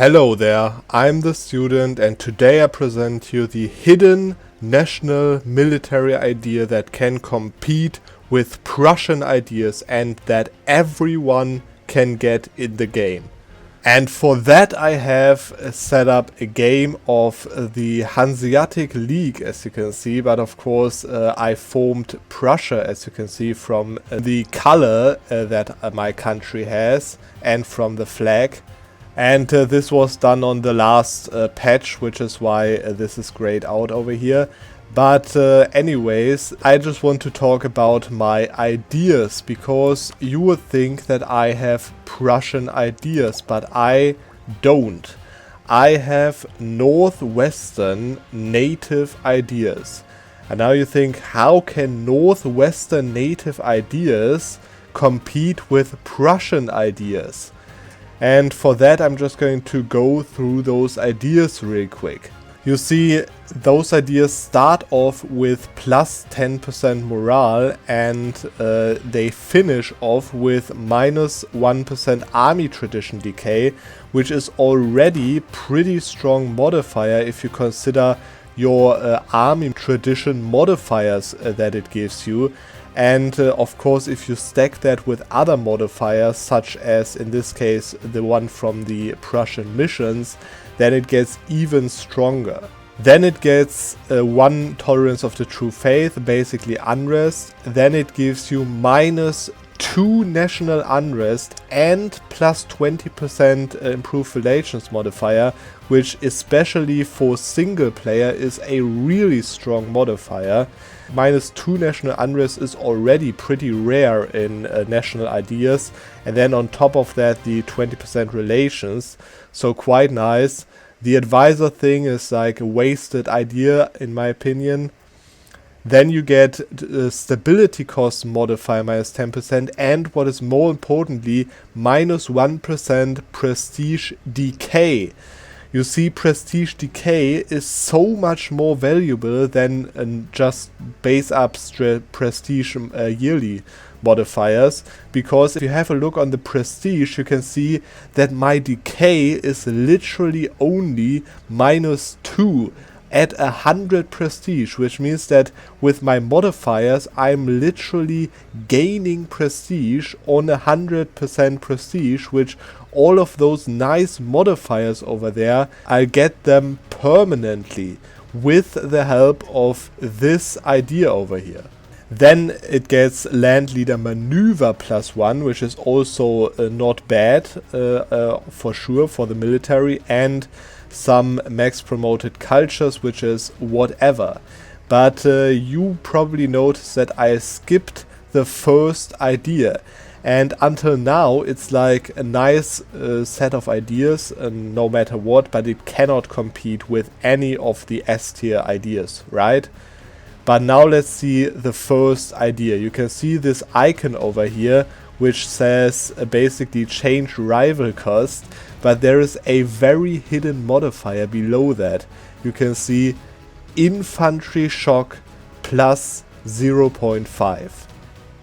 Hello there, I'm the student and today I present you the hidden national military idea that can compete with Prussian ideas and that everyone can get in the game. And for that I have set up a game of the Hanseatic League, as you can see, but of course I formed Prussia, as you can see, from the color that my country has and from the flag. And this was done on the last patch, which is why this is grayed out over here. But anyways, I just want to talk about my ideas, because you would think that I have Prussian ideas, but I don't. I have Northwestern native ideas. And now you think, how can Northwestern native ideas compete with Prussian ideas? And for that I'm just going to go through those ideas real quick. You see, those ideas start off with plus 10% morale and they finish off with minus 1% army tradition decay, which is already pretty strong modifier if you consider your army tradition modifiers that it gives you. And of course, if you stack that with other modifiers, such as in this case the one from the Prussian missions, then it gets even stronger. Then it gets 1 tolerance of the true faith, basically unrest. Then it gives you minus 2 national unrest and plus 20% improved relations modifier, which especially for single player is a really strong modifier. Minus 2 national unrest is already pretty rare in national ideas, and then on top of that the 20% relations, so quite nice. The advisor thing is like a wasted idea in my opinion. Then you get stability cost modifier minus 10%, and what is more importantly, minus 1% prestige decay. You see, prestige decay is so much more valuable than just base up prestige yearly modifiers, because if you have a look on the prestige, you can see that my decay is literally only minus 2 at 100 prestige, which means that with my modifiers I'm literally gaining prestige on 100% prestige, which all of those nice modifiers over there, I get them permanently with the help of this idea over here. Then it gets Land Leader Maneuver plus 1, which is also not bad for sure for the military, and some max promoted cultures, which is whatever. But you probably noticed that I skipped the first idea, and until now it's like a nice set of ideas no matter what, but it cannot compete with any of the S tier ideas, right? But now let's see the first idea. You can see this icon over here which says basically change rival cost, but there is a very hidden modifier below that. You can see infantry shock plus 0.5.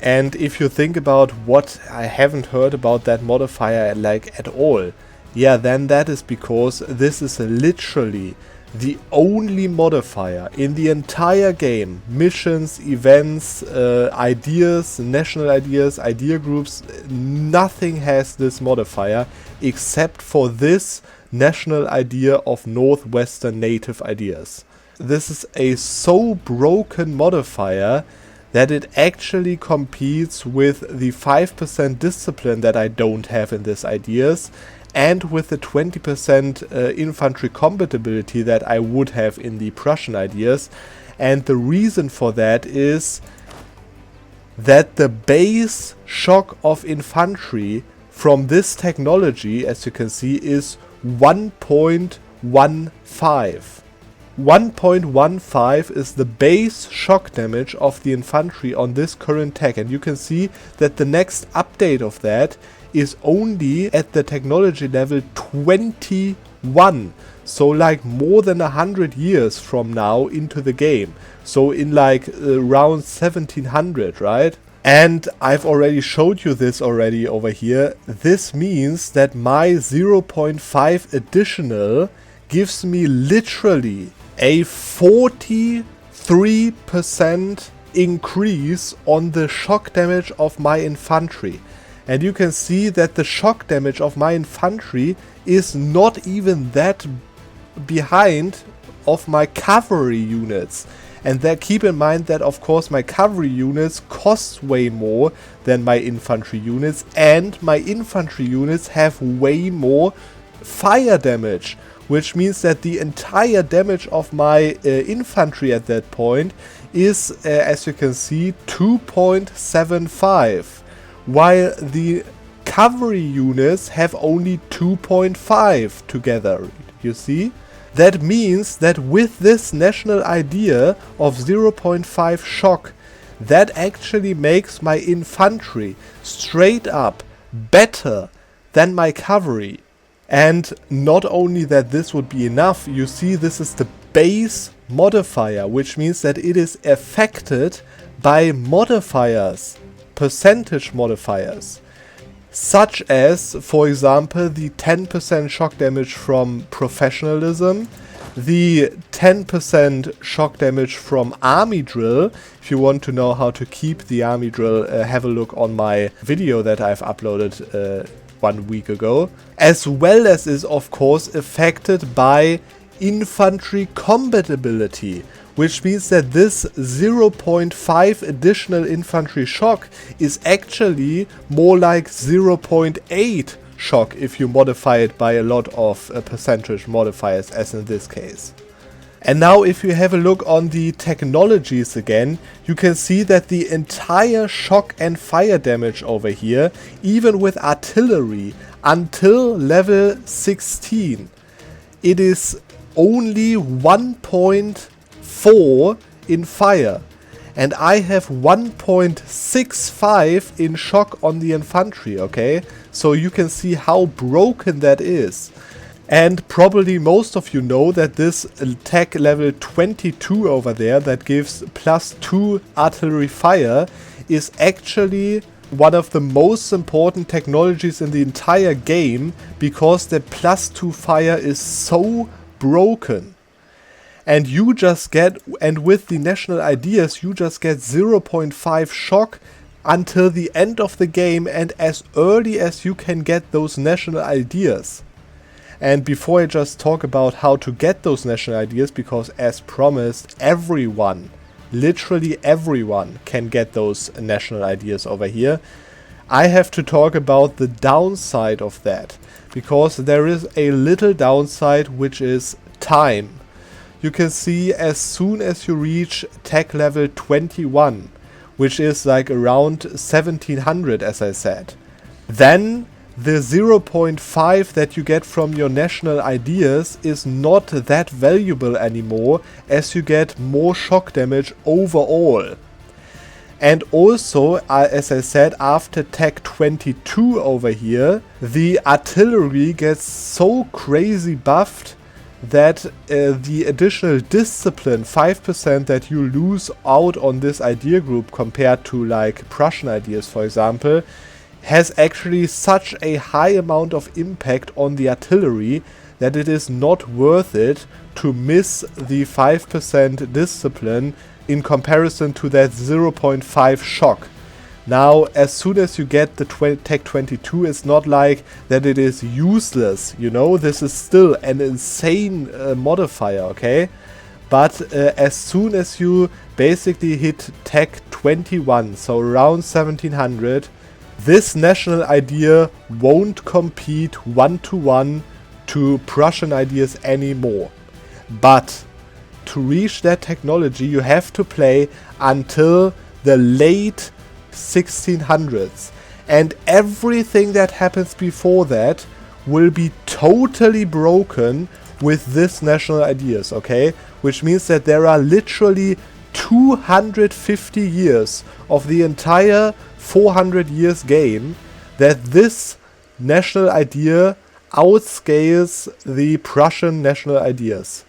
And if you think about what I haven't heard about that modifier like at all, yeah, then that is because this is literally the only modifier in the entire game. Missions, events, ideas, national ideas, idea groups, nothing has this modifier except for this national idea of Northwestern native ideas. This is a so broken modifier that it actually competes with the 5% discipline that I don't have in these ideas, and with the 20% infantry compatibility that I would have in the Prussian ideas. And the reason for that is that the base shock of infantry from this technology, as you can see, is 1.15. 1.15 is the base shock damage of the infantry on this current tech, and you can see that the next update of that is only at the technology level 21, so like more than 100 years from now into the game, so in like around 1700, right? And I've already showed you this already over here. This means that my 0.5 additional gives me literally a 43% increase on the shock damage of my infantry. And you can see that the shock damage of my infantry is not even that behind of my cavalry units. And that, keep in mind that of course my cavalry units cost way more than my infantry units, and my infantry units have way more fire damage, which means that the entire damage of my infantry at that point is, as you can see, 2.75, while the cavalry units have only 2.5 together, you see? That means that with this national idea of 0.5 shock, that actually makes my infantry straight up better than my cavalry. And not only that this would be enough, you see this is the base modifier, which means that it is affected by modifiers, percentage modifiers. Such as, for example, the 10% shock damage from professionalism, the 10% shock damage from army drill. If you want to know how to keep the army drill, have a look on my video that I've uploaded 1 week ago. As well as is, of course, affected by infantry combat ability, which means that this 0.5 additional infantry shock is actually more like 0.8 shock if you modify it by a lot of percentage modifiers, as in this case. And now if you have a look on the technologies again, you can see that the entire shock and fire damage over here, even with artillery, until level 16, it is only 1.4 in fire, and I have 1.65 in shock on the infantry, okay? So you can see how broken that is. And probably most of you know that this tech level 22 over there that gives +2 artillery fire is actually one of the most important technologies in the entire game, because the +2 fire is so broken. And you just get, and with the national ideas, you just get 0.5 shock until the end of the game, and as early as you can get those national ideas. And before I just talk about how to get those national ideas, because as promised, everyone, literally everyone can get those national ideas over here, I have to talk about the downside of that. Because there is a little downside, which is time. You can see as soon as you reach tech level 21, which is like around 1700, as I said, then the 0.5 that you get from your national ideas is not that valuable anymore, as you get more shock damage overall. And also, as I said, after tech 22 over here, the artillery gets so crazy buffed that the additional discipline 5% that you lose out on this idea group compared to like Prussian ideas, for example, has actually such a high amount of impact on the artillery that it is not worth it to miss the 5% discipline in comparison to that 0.5 shock. Now, as soon as you get the tech 22, it's not like that it is useless, you know, this is still an insane modifier, okay? But as soon as you basically hit tech 21, so around 1700, this national idea won't compete one-to-one to Prussian ideas anymore. But to reach that technology, you have to play until the late 1600s, and everything that happens before that will be totally broken with this national ideas, okay? Which means that there are literally 250 years of the entire 400 years game that this national idea outscales the Prussian national ideas.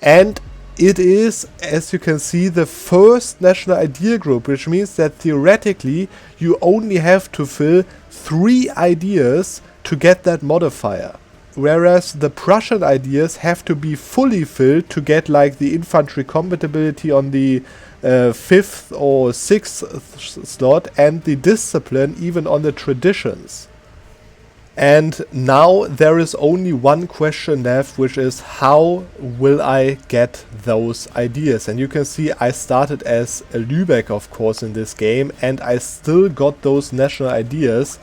And it is, as you can see, the first national idea group, which means that theoretically you only have to fill 3 ideas to get that modifier. Whereas the Prussian ideas have to be fully filled to get like the infantry compatibility on the 5th or 6th slot, and the discipline even on the traditions. And now there is only one question left, which is how will I get those ideas? And you can see I started as a Lübeck, of course, in this game, and I still got those national ideas.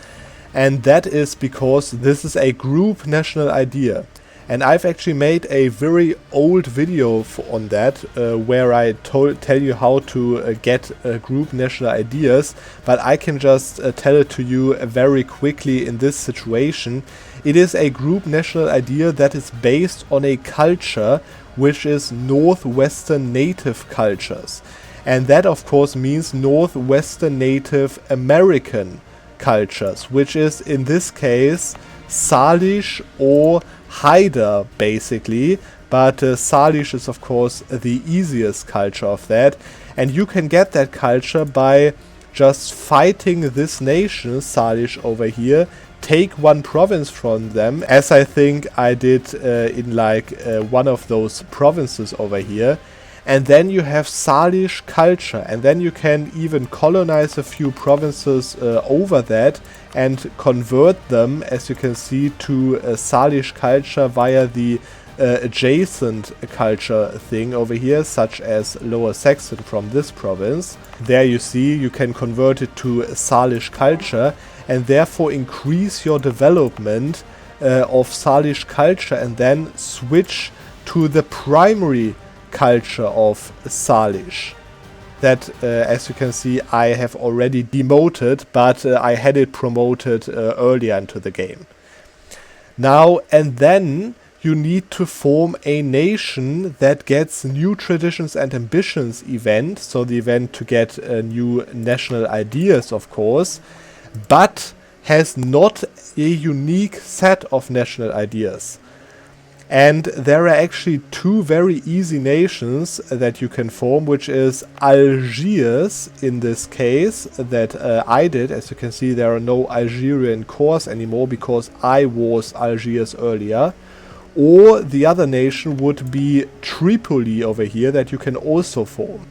And that is because this is a group national idea. And I've actually made a very old video on that, where I tell you how to get group national ideas, but I can just tell it to you very quickly in this situation. It is a group national idea that is based on a culture which is Northwestern native cultures. And that of course means Northwestern Native American cultures, which is in this case Salish or Haida basically, but Salish is of course the easiest culture of that, and you can get that culture by just fighting this nation, Salish over here, take one province from them, as I think I did in like one of those provinces over here, and then you have Salish culture, and then you can even colonize a few provinces over that and convert them, as you can see, to Salish culture via the adjacent culture thing over here, such as Lower Saxon from this province. There you see you can convert it to Salish culture and therefore increase your development of Salish culture, and then switch to the primary culture of Salish. That, as you can see, I have already demoted, but I had it promoted earlier into the game. Now, and then you need to form a nation that gets New Traditions and Ambitions event, so the event to get new national ideas, of course, but has not a unique set of national ideas. And there are actually 2 very easy nations that you can form, which is Algiers in this case, that I did. As you can see, there are no Algerian cores anymore because I was Algiers earlier. Or the other nation would be Tripoli over here, that you can also form.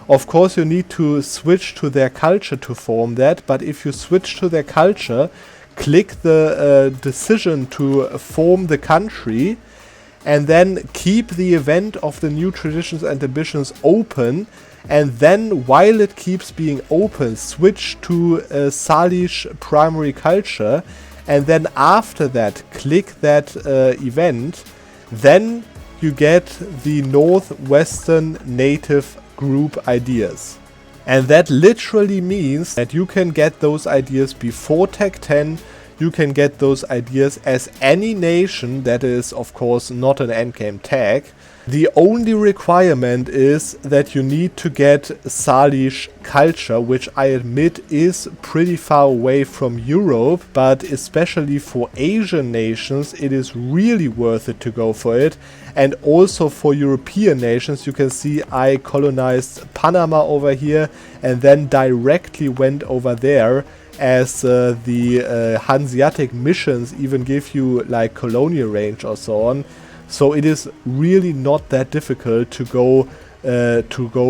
Of course, you need to switch to their culture to form that, but if you switch to their culture, click the decision to form the country, and then keep the event of the New Traditions and Ambitions open, and then while it keeps being open, switch to Salish primary culture, and then after that click that event, then you get the Northwestern Native group ideas. And that literally means that you can get those ideas before Tech 10, you can get those ideas as any nation that is of course not an endgame tag. The only requirement is that you need to get Salish culture, which I admit is pretty far away from Europe, but especially for Asian nations it is really worth it to go for it. And also for European nations, you can see I colonized Panama over here and then directly went over there, as the Hanseatic missions even give you like colonial range or so on. So it is really not that difficult to go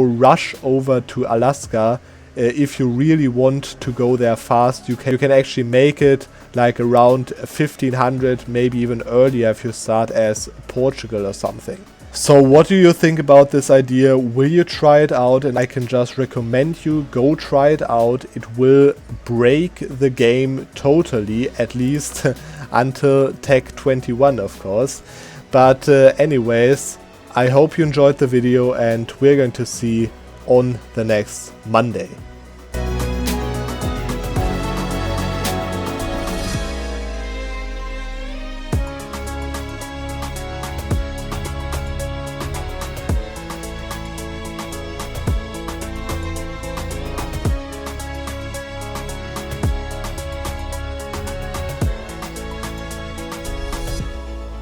rush over to Alaska. If you really want to go there fast, you can actually make it like around 1500, maybe even earlier if you start as Portugal or something. So what do you think about this idea? Will you try it out? And I can just recommend you go try it out. It will break the game totally, at least until Tech 21, of course. But anyways, I hope you enjoyed the video, and we're going to see on the next Monday.